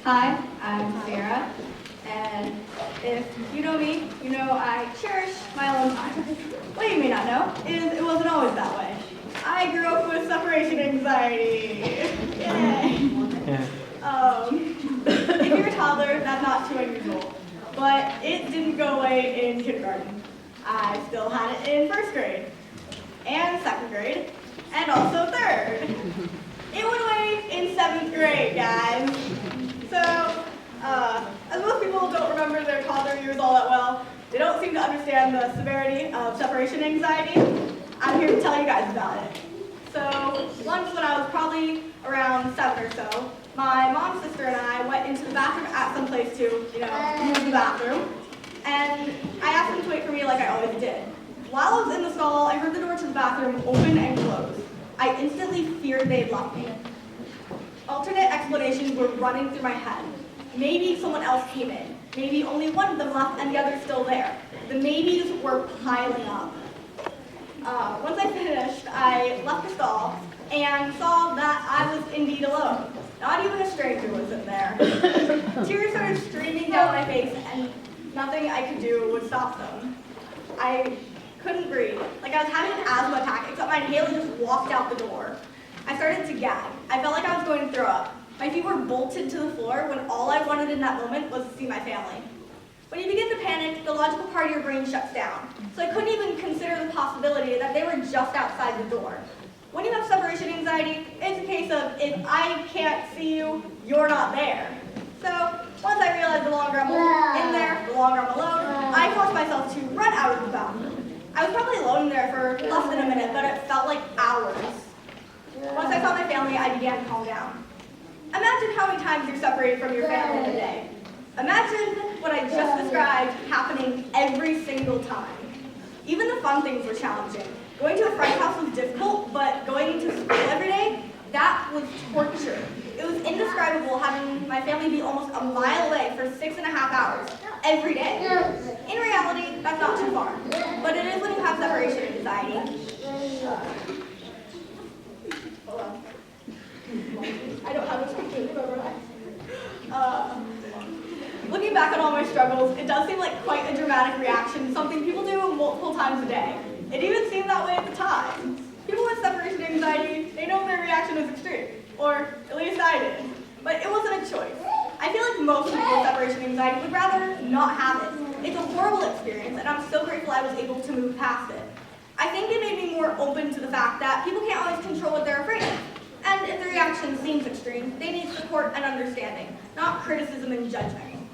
Hi, I'm Sarah, and if you know me, you know I cherish my alone time. What you may not know is it wasn't always that way. I grew up with separation anxiety. Yay! If you're a toddler, that's not too unusual, but it didn't go away in kindergarten. I still had it in first grade, and second grade, and also third. It went away in 7th grade, guys. So, as most people don't remember their toddler years all that well, they don't seem to understand the severity of separation anxiety. I'm here to tell you guys about it. So, once when I was probably around 7 or so, my mom, sister, and I went into the bathroom at some place to, use the bathroom. And I asked them to wait for me like I always did. While I was in the stall, I heard the door to the bathroom open and close. I instantly feared they'd left me. Alternate explanations were running through my head. Maybe someone else came in. Maybe only one of them left and the other's still there. The maybes were piling up. Once I finished, I left the stall and saw that I was indeed alone. Not even a stranger was in there. Tears started streaming down my face and nothing I could do would stop them. I couldn't breathe. Like I was having an asthma attack, except my inhaler just walked out the door. I started to gag. I felt like I was going to throw up. My feet were bolted to the floor when all I wanted in that moment was to see my family. When you begin to panic, the logical part of your brain shuts down. So I couldn't even consider the possibility that they were just outside the door. When you have separation anxiety, it's a case of if I can't see you, you're not there. So once I realized the longer I'm in there, the longer I'm alone, I forced myself to run out of the bathroom. I was probably alone there for less than a minute, but it felt like hours. Once I saw my family, I began to calm down. Imagine how many times you're separated from your family in a day. Imagine what I just described happening every single time. Even the fun things were challenging. Going to a friend's house was difficult, but going into school every day, that was torture. It was indescribable having my family be almost a mile away for 6.5 hours every day. In reality, that's not too far, but it is when you have separation anxiety. Hold on. I don't have a picture to memorize. Looking back on all my struggles, it does seem like quite a dramatic reaction, something people do multiple times a day. It even seemed that way at the time. People with separation anxiety, they know their reaction is extreme, or at least I did. But it wasn't a choice. I feel like most people with separation anxiety would rather not have it. It's a horrible experience, and I'm so grateful I was able to move past it. I think it made me more open to the fact that people can't always control what they're afraid of. And if the reaction seems extreme, they need support and understanding, not criticism and judgment.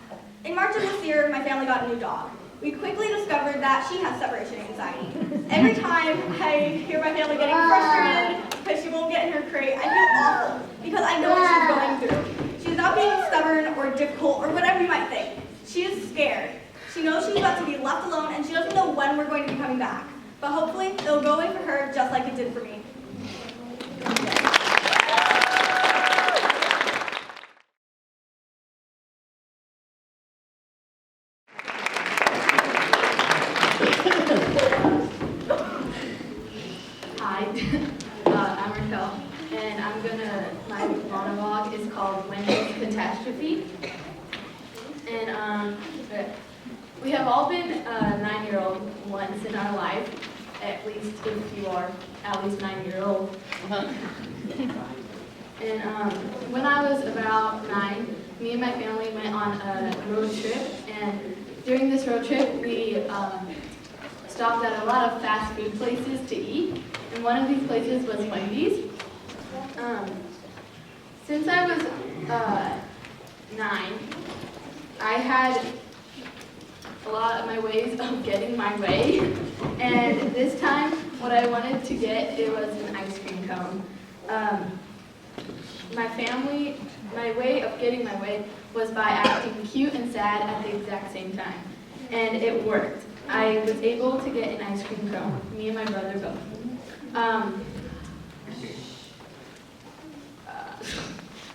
In March of this year, my family got a new dog. We quickly discovered that she has separation anxiety. Every time I hear my family getting frustrated because she won't get in her crate, I feel awful because I know what she's going through. She's not being stubborn or difficult or whatever you might think. She is scared. She knows she's about to be left alone and she doesn't know when we're going to be coming back. But hopefully, it'll go away for her just like it did for me. Hi, I'm Raquel, and my monologue is called Wendy's Catastrophe. And we have all been a 9-year-old once in our life, at least if you are at least 9-year-old. And when I was about 9, me and my family went on a road trip, and during this road trip, we stopped at a lot of fast food places to eat, and one of these places was Wendy's. Since I was 9, I had a lot of my ways of getting my way, and this time, what I wanted to get, it was an ice cream cone. My way of getting my way was by acting cute and sad at the exact same time, and it worked. I was able to get an ice cream cone, me and my brother both.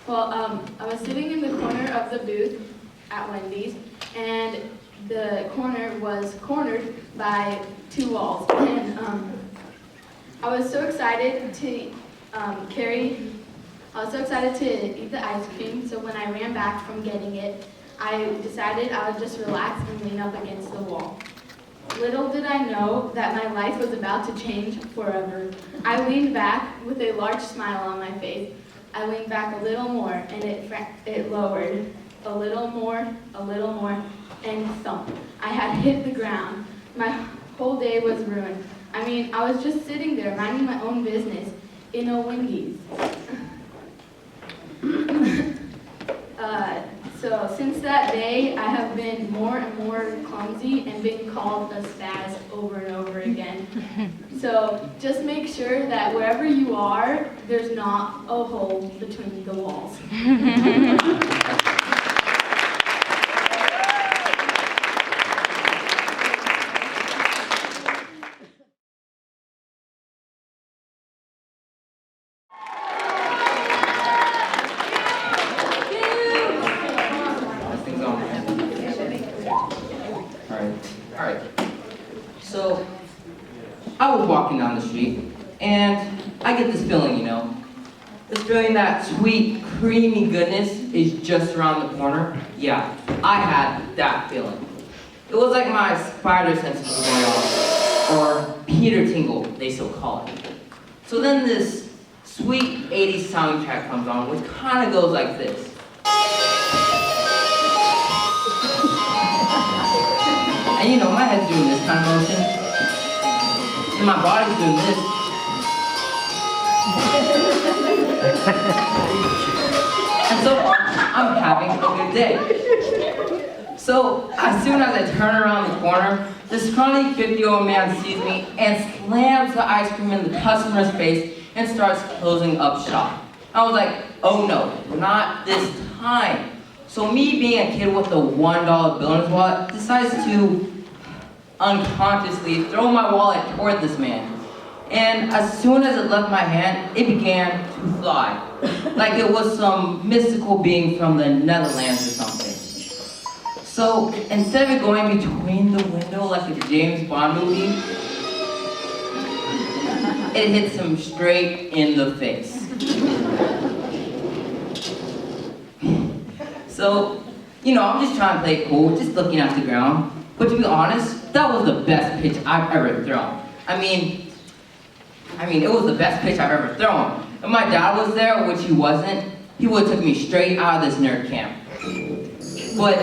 I was sitting in the corner of the booth at Wendy's, and the corner was cornered by 2 walls, and I was so excited to carry I was so excited to eat the ice cream, so when I ran back from getting it, I decided I would just relax and lean up against the wall. Little did I know that my life was about to change forever. I leaned back with a large smile on my face. I leaned back a little more, and it lowered. A little more, and thump. I had hit the ground. My whole day was ruined. I mean, I was just sitting there minding my own business in a Wendy's. So since that day, I have been more and more clumsy and been called a spaz over and over again. So just make sure that wherever you are, there's not a hole between the walls. Alright. So, I was walking down the street, and I get this feeling, This feeling that sweet, creamy goodness is just around the corner. Yeah, I had that feeling. It was like my spider senses were going off, or Peter Tingle, they still call it. So then this sweet 80s soundtrack comes on, which kind of goes like this. And my head's doing this kind of motion, and my body's doing this. And so I'm having a good day. So as soon as I turn around the corner, this scrawny 50-year-old man sees me and slams the ice cream in the customer's face and starts closing up shop. I was like, oh no, not this time. So me being a kid with a $1 bill in his wallet decides to unconsciously throw my wallet toward this man. And as soon as it left my hand, it began to fly. Like it was some mystical being from the Netherlands or something. So instead of it going between the window like a James Bond movie, it hits him straight in the face. So, I'm just trying to play it cool, just looking at the ground. But to be honest, that was the best pitch I've ever thrown. I mean, it was the best pitch I've ever thrown. If my dad was there, which he wasn't, he would have took me straight out of this nerd camp. But,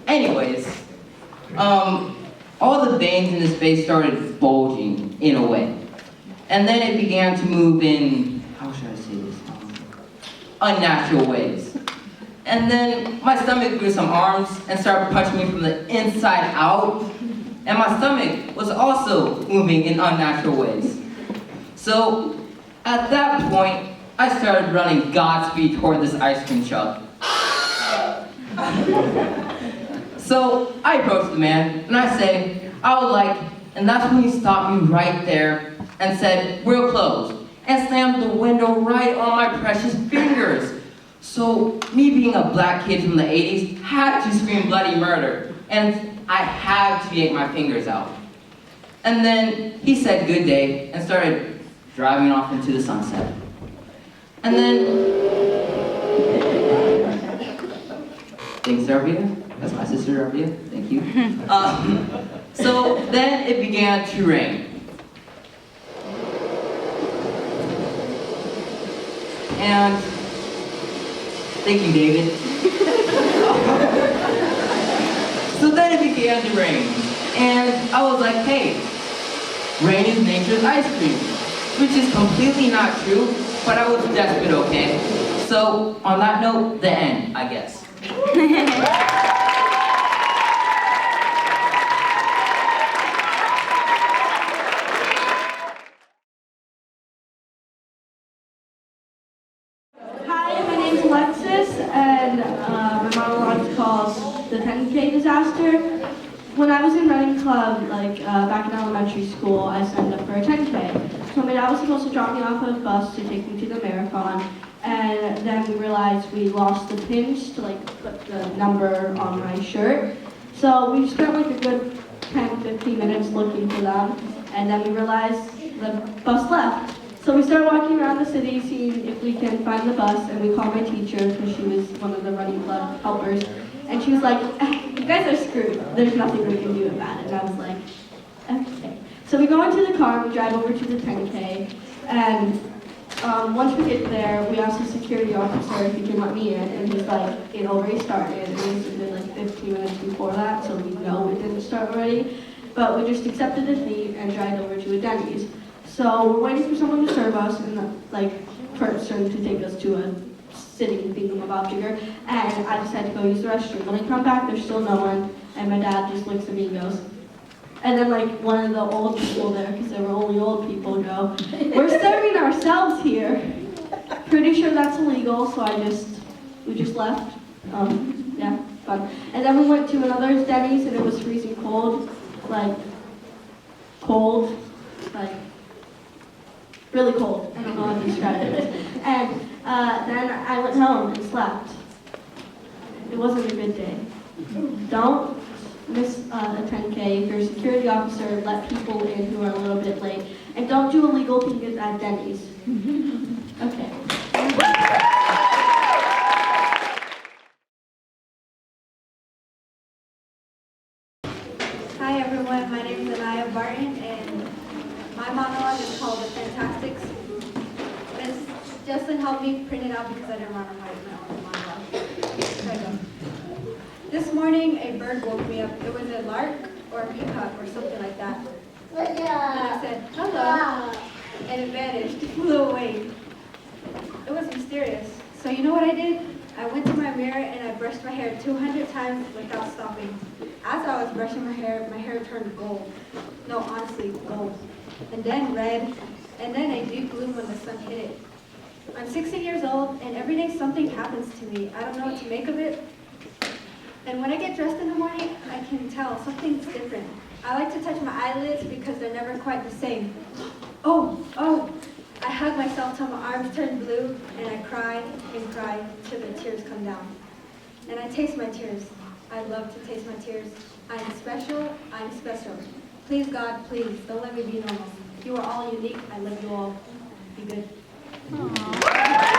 anyways, all the veins in his face started bulging in a way. And then it began to move in, how should I say this, unnatural ways. And then my stomach grew some arms and started punching me from the inside out. And my stomach was also moving in unnatural ways. So, at that point, I started running Godspeed toward this ice cream truck. So, I approached the man, and I say, I would like, and that's when he stopped me right there and said, we're closed, and slammed the window right on my precious fingers. So, me being a black kid from the 80s, had to scream bloody murder, and I had to yank my fingers out. And then he said good day and started driving off into the sunset. And then, thanks Arvia, that's my sister Arvia, thank you. So then it began to rain. And, thank you David. So then it began to rain, and I was like, hey, rain is nature's ice cream, which is completely not true, but I was desperate, okay? So, on that note, the end, I guess. Hi, my name's Alexis, and my monologue is called The 10K Disaster. When I was in running club, back in elementary school, I signed up for a 10K. So my dad was supposed to drop me off at a bus to take me to the marathon, and then we realized we lost the pins to put the number on my shirt. So we spent a good 10-15 minutes looking for them, and then we realized the bus left. So So we start walking around the city, seeing if we can find the bus, and we call my teacher, because she was one of the running club helpers, and she was like, you guys are screwed. There's nothing we can do about it. And I was like, okay. So we go into the car, we drive over to the 10K, and once we get there, we ask the security officer if he can let me in, and he's like, it already started, and it was like 15 minutes before that, so we know it didn't start already. But we just accepted the fee and drive over to a Denny's. So we're waiting for someone to serve us, and like person to take us to a sitting thingamabobjigger, and I decided to go use the restroom. When I come back, there's still no one, and my dad just looks at me and goes, and then like one of the old people there, because there were only old people, go, we're serving ourselves here. Pretty sure that's illegal, so we just left. Yeah, fun. And then we went to another Denny's, and it was freezing cold, like really cold. I don't know how to describe it. And then I went home and slept. It wasn't a good day. Don't miss a 10K. If you're a security officer, let people in who are a little bit late. And don't do illegal things at Denny's. Okay. Hi everyone, my name is Anaya and my monologue is called The Fantasticks. Justin helped me print it out because I didn't want to write my own monologue. There you go. This morning a bird woke me up. It was a lark or a peacock or something like that. And I said, hello, and it vanished, flew away. It was mysterious. So you know what I did? I went to my mirror and I brushed my hair 200 times without stopping. As I was brushing my hair turned gold. No, honestly, gold. And then red, and then a deep blue when the sun hit it. I'm 16 years old, and every day something happens to me. I don't know what to make of it. And when I get dressed in the morning, I can tell something's different. I like to touch my eyelids because they're never quite the same. Oh. I hug myself till my arms turn blue, and I cry and cry till the tears come down. And I taste my tears. I love to taste my tears. I'm special. Please, God, please, don't let me be normal. You are all unique. I love you all. Be good. Aww.